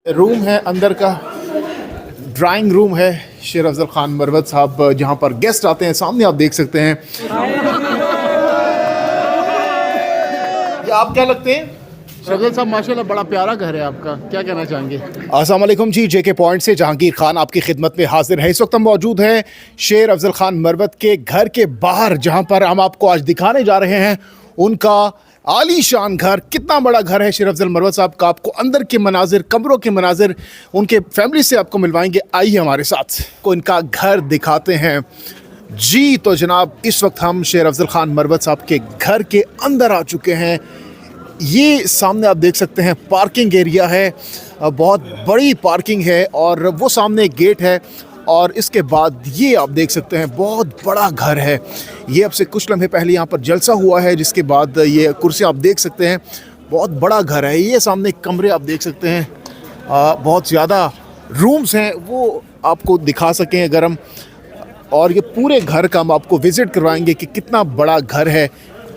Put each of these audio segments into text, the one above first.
Room है अंदर का, ड्राइंग रूम है शेर अफजल खान मरवत साहब जहाँ पर गेस्ट आते हैं। सामने आप देख सकते हैं। ये आप क्या लगते हैं शेर अफजल साहब? माशाल्लाह बड़ा प्यारा घर है आपका, क्या कहना चाहेंगे? अस्सलाम वालेकुम जी, जेके पॉइंट से जहांगीर खान आपकी खिदमत में हाजिर है। इस वक्त हम मौजूद हैं शेर अफजल खान मरवत के घर के बाहर, जहाँ पर हम आपको आज दिखाने जा रहे हैं उनका आलीशान घर। कितना बड़ा घर है शेर अफजल मरवत साहब का। आपको अंदर के मनाजिर, कमरों के मनाजिर, उनके फैमिली से आपको मिलवाएंगे। आइए हमारे साथ को इनका घर दिखाते हैं जी। तो जनाब, इस वक्त हम शेर अफजल खान मरवत साहब के घर के अंदर आ चुके हैं। ये सामने आप देख सकते हैं पार्किंग एरिया है, बहुत बड़ी पार्किंग है और वो सामने एक गेट है। और इसके बाद ये आप देख सकते हैं बहुत बड़ा घर है। ये अब से कुछ लम्हे पहले यहाँ पर जलसा हुआ है, जिसके बाद ये कुर्सी आप देख सकते हैं। बहुत बड़ा घर है। ये सामने कमरे आप देख सकते हैं, बहुत ज़्यादा रूम्स हैं, वो आपको दिखा सकें अगर हम। और ये पूरे घर का हम आपको विज़िट करवाएंगे कि कितना बड़ा घर है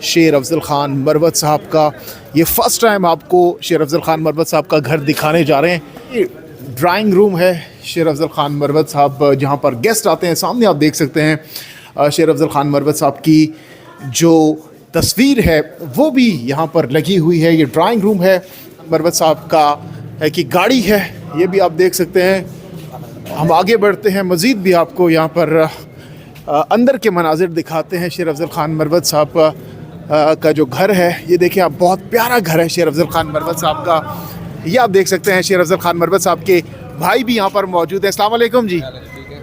शेर अफजल खान मरवत साहब का। ये फ़र्स्ट टाइम आपको शेर अफजल खान मरवत साहब का घर दिखाने जा रहे हैं। ये ड्राइंग रूम है शेर अफजल खान मरवत साहब जहाँ पर गेस्ट आते हैं। सामने आप देख सकते हैं शेर अफजल खान मरवत साहब की जो तस्वीर है वो भी यहाँ पर लगी हुई है। ये ड्राइंग रूम है मरवत साहब का है कि गाड़ी है, ये भी आप देख सकते हैं। हम आगे बढ़ते हैं, मज़ीद भी आपको यहाँ पर अंदर के मनाजिर दिखाते हैं शेर अफजल खान मरवत साहब का जो घर है। ये देखिए आप, बहुत प्यारा घर है शेर अफजल खान मरवत साहब का। ये आप देख सकते हैं शेर अफजल खान मरवत साहब के भाई भी यहाँ पर मौजूद है। अस्सलाम वालेकुम जी,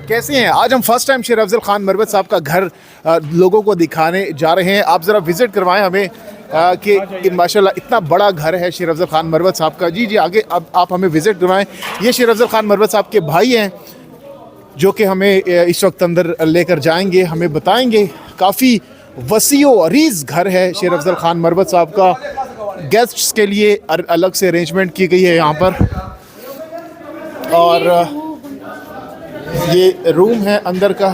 कैसे हैं? आज हम फर्स्ट टाइम शेर अफजल खान मरवत साहब का घर लोगों को दिखाने जा रहे हैं। आप ज़रा विज़िट करवाएं हमें कि माशाल्लाह इतना बड़ा घर है शेर अफजल खान मरवत साहब का। जी जी, आगे अब आप हमें विज़िट करवाएं। ये शेर अफजल खान मरवत साहब के भाई हैं जो कि हमें इस वक्त अंदर लेकर जाएंगे, हमें बताएंगे। काफ़ी वसीओ अरीज़ घर है शेर अफजल खान मरवत साहब का। गेस्ट्स के लिए अलग से अरेंजमेंट की गई है यहाँ पर। और ये रूम है अंदर का,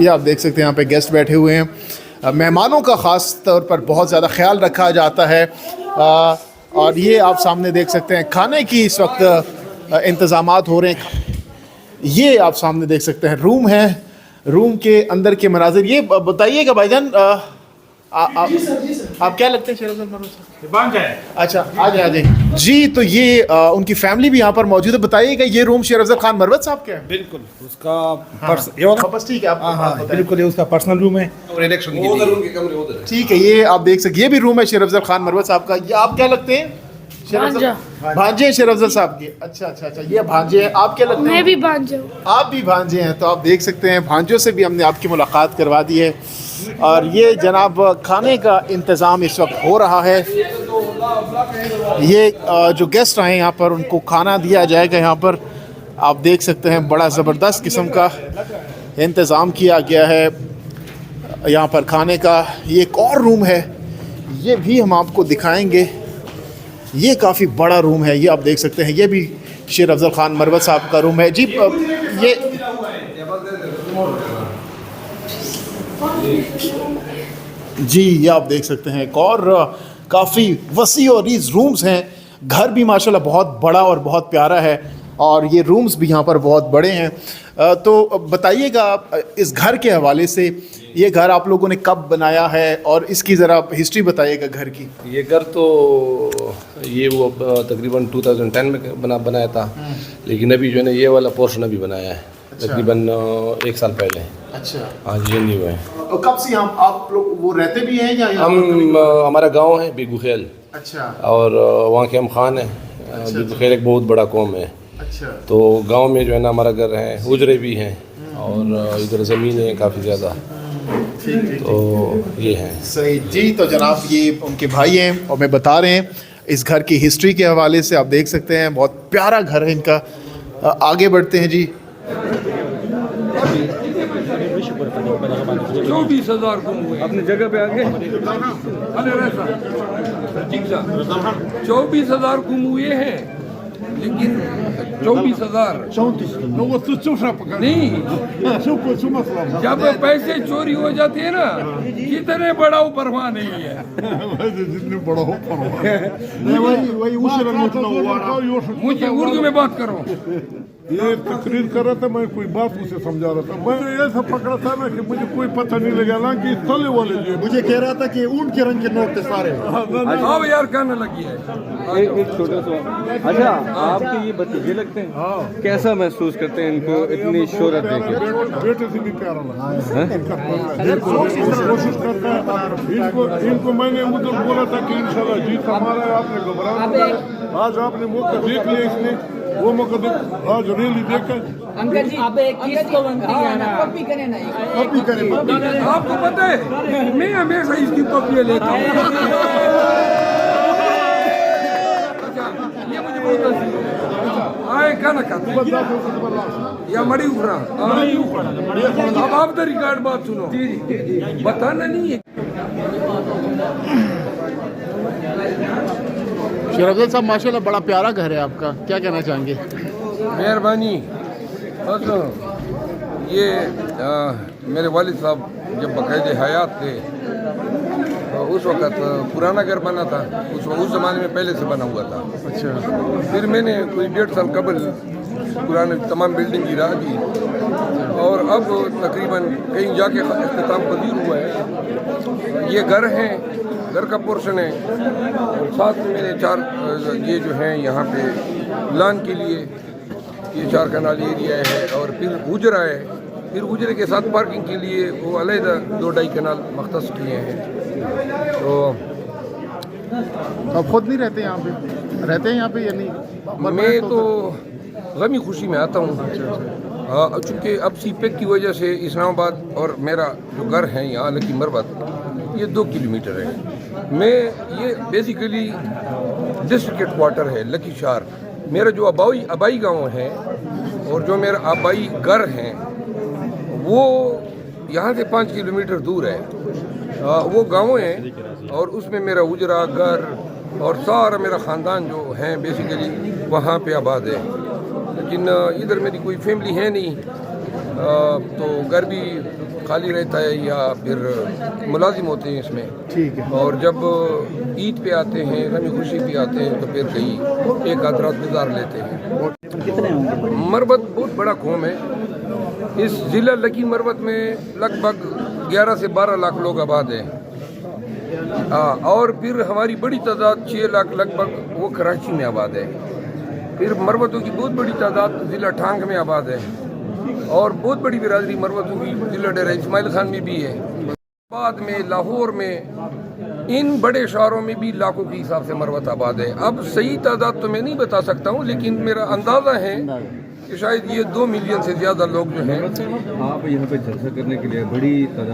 ये आप देख सकते हैं यहाँ पे गेस्ट बैठे हुए हैं। मेहमानों का ख़ास तौर पर बहुत ज़्यादा ख्याल रखा जाता है। और ये आप सामने देख सकते हैं खाने की इस वक्त इंतज़ामात हो रहे हैं। ये आप सामने देख सकते हैं रूम है, रूम के अंदर के मनाजिर। ये बताइएगा भाईजान, आप क्या लगते हैं शेर अफजल मरवत साहब? अच्छा, आ जाए जी। तो ये उनकी फैमिली भी यहाँ पर मौजूद है। बताइएगा ये रूम शेर अफजल खान मरवत साहब का है? बिल्कुल उसका ये वाला बस ठीक है, आप बिल्कुल ये उसका पर्सनल रूम है। ठीक है, ये आप देख सकते, ये भी रूम है शेर अफजल खान मरवत साहब का। ये आप क्या लगते हैं? भांजे शेर अफजल साहब के? अच्छा अच्छा अच्छा, ये भांजे हैं। आप क्या लगते हैं? मैं भी भांजे हूँ। आप भी भांजे हैं, तो आप देख सकते हैं भांजों से भी हमने आपकी मुलाकात करवा दी है। और ये जनाब खाने का इंतज़ाम इस वक्त हो रहा है। ये जो गेस्ट आए यहाँ पर उनको खाना दिया जाएगा। यहाँ पर आप देख सकते हैं बड़ा ज़बरदस्त किस्म का इंतज़ाम किया गया है यहाँ पर खाने का। ये एक और रूम है, ये भी हम आपको दिखाएंगे। ये काफ़ी बड़ा रूम है, ये आप देख सकते हैं। ये भी शेर अफजल खान मरवत साहब का रूम है जी। ये आप देख सकते हैं एक और काफ़ी वसी और अरीज़ रूम्स हैं। घर भी माशाल्लाह बहुत बड़ा और बहुत प्यारा है और ये रूम्स भी यहाँ पर बहुत बड़े हैं। तो बताइएगा इस घर के हवाले से, ये घर आप लोगों ने कब बनाया है और इसकी ज़रा हिस्ट्री बताइएगा घर की। ये घर तो ये वो तकरीबन 2010 में बनाया था, लेकिन अभी जो है ना ये वाला पोर्शन अभी बनाया है। अच्छा। तकरीबन 1 साल पहले। अच्छा, हाँ जी, न्यू है। और कब से आप लोग वो रहते भी हैं या हम हमारा गांव है बेगूखेल। अच्छा। और वहाँ के हम खान हैं। अच्छा। बेगूखेल एक बहुत बड़ा कौम है। अच्छा। तो गांव में जो है ना हमारा घर है, उजरे भी हैं और इधर ज़मीन है काफ़ी ज़्यादा। तो ये है सही जी। तो जनाब ये उनके भाई हैं और मैं बता रहे हैं इस घर की हिस्ट्री के हवाले से। आप देख सकते हैं बहुत प्यारा घर है इनका। आगे बढ़ते हैं जी। 24,000 अपनी जगह पे आगे 24,000 गुम हुए हैं। लेकिन 24,000 Ну вот тут цифра покажи. नहीं, Сумма слава. जब पैसे चोरी हो जाते हैं ना, कितने बड़ा परवाह नहीं है। जितने बड़ा हो वही उशरन मतलब मुझे उर्दू में बात करो। ये तकरीर कर रहा था, मैं कोई बात उसे समझा रहा था। मैं ऐसा पकड़ा था ना कि मुझे कोई पता नहीं लगा ना कि तले वाले जो मुझे कह रहा था कि ऊंट के रंग के नोट थे सारे। अब यार कहने लगी है। एक छोटा सा, अच्छा आपके ये भतीजे लगते हैं, कैसा महसूस करते हैं इनको इतनी शोहरत देके? बेटे से भी प्यारा लगा। कोशिश करता है इनको मैंने उधर बोला था कि इंशाल्लाह जीत हमारा है, आपने घबराना नहीं। आज आपने मौका देख लिया, इसने वो मौका देख, आज रैली देखकर अंकल जी आप 21 को बनती है ना, कॉपी करें ना, कॉपी करें। आपको पता है मैं हमेशा इसकी कॉपी लेता हूँ। अच्छा, ये मुझे बहुत अच्छी है। आए खाना खाते या मड़ी उखड़ा। अब आप तो रिकॉर्ड बात सुनो, बताना नहीं है। शेर अफजल साहब माशाल्लाह बड़ा प्यारा घर है आपका, क्या कहना चाहेंगे? मेहरबानी। बस ये मेरे वालिद साहब जब बाकायदे हयात थे तो उस वक़्त पुराना घर बना था, उस ज़माने में पहले से बना हुआ था। अच्छा, फिर मैंने कोई 1.5 साल कबल पुराने तमाम बिल्डिंग गिरा दी और अब तकरीबन कहीं जाके इख्तिताम पजीर हुआ है। ये घर हैं, घर का पोर्शन है और साथ में मेरे 4 ये जो हैं यहाँ पे लान के लिए ये 4 कनाल एरिया है और फिर हुजरा है, फिर हुजरे के साथ पार्किंग के लिए वो अलहदा 2-2.5 कनाल मख्तस किए हैं। तो आप खुद नहीं रहते यहाँ पे? रहते हैं यहाँ पे या नहीं? मैं तो गमी खुशी में आता हूँ, चूँकि अब सीपेक की वजह से इस्लामाबाद और मेरा जो घर है यहाँ लकी मरबत ये 2 किलोमीटर है। मैं ये बेसिकली डिस्ट्रिक्ट हेडक्वार्टर है लकी शार। मेरा जो आबाई गांव है और जो मेरा आबाई घर है वो यहाँ से 5 किलोमीटर दूर है। वो गाँव है और उसमें मेरा उजरा घर और सारा मेरा ख़ानदान जो है बेसिकली वहाँ पे आबाद है। लेकिन इधर मेरी कोई फैमिली है नहीं, तो घर भी खाली रहता है या फिर मुलाजिम होते हैं इसमें। ठीक है। और जब ईद पे आते हैं, गमी खुशी पे आते हैं तो फिर कहीं एक आध रात गुजार लेते हैं। मरबत बहुत बड़ा कौम है। इस ज़िला लकी मरबत में लगभग 11 से 12 लाख लोग आबाद हैं। और फिर हमारी बड़ी तादाद 6 लाख लगभग वो कराची में आबाद है। फिर मरबतों की बहुत बड़ी तादाद ज़िला ठांग में आबाद है और बहुत बड़ी बिरादरी मरबतों की ज़िला डेरा इस्माइल खान में भी है। बाद में लाहौर में इन बड़े शहरों में भी लाखों के हिसाब से मरबत आबाद है। अब सही तादाद तो मैं नहीं बता सकता हूँ, लेकिन मेरा अंदाज़ा है कि शायद ये 2 मिलियन से ज़्यादा लोग जो हैं आप यहाँ पे जलसा करने के लिए बड़ी तादाद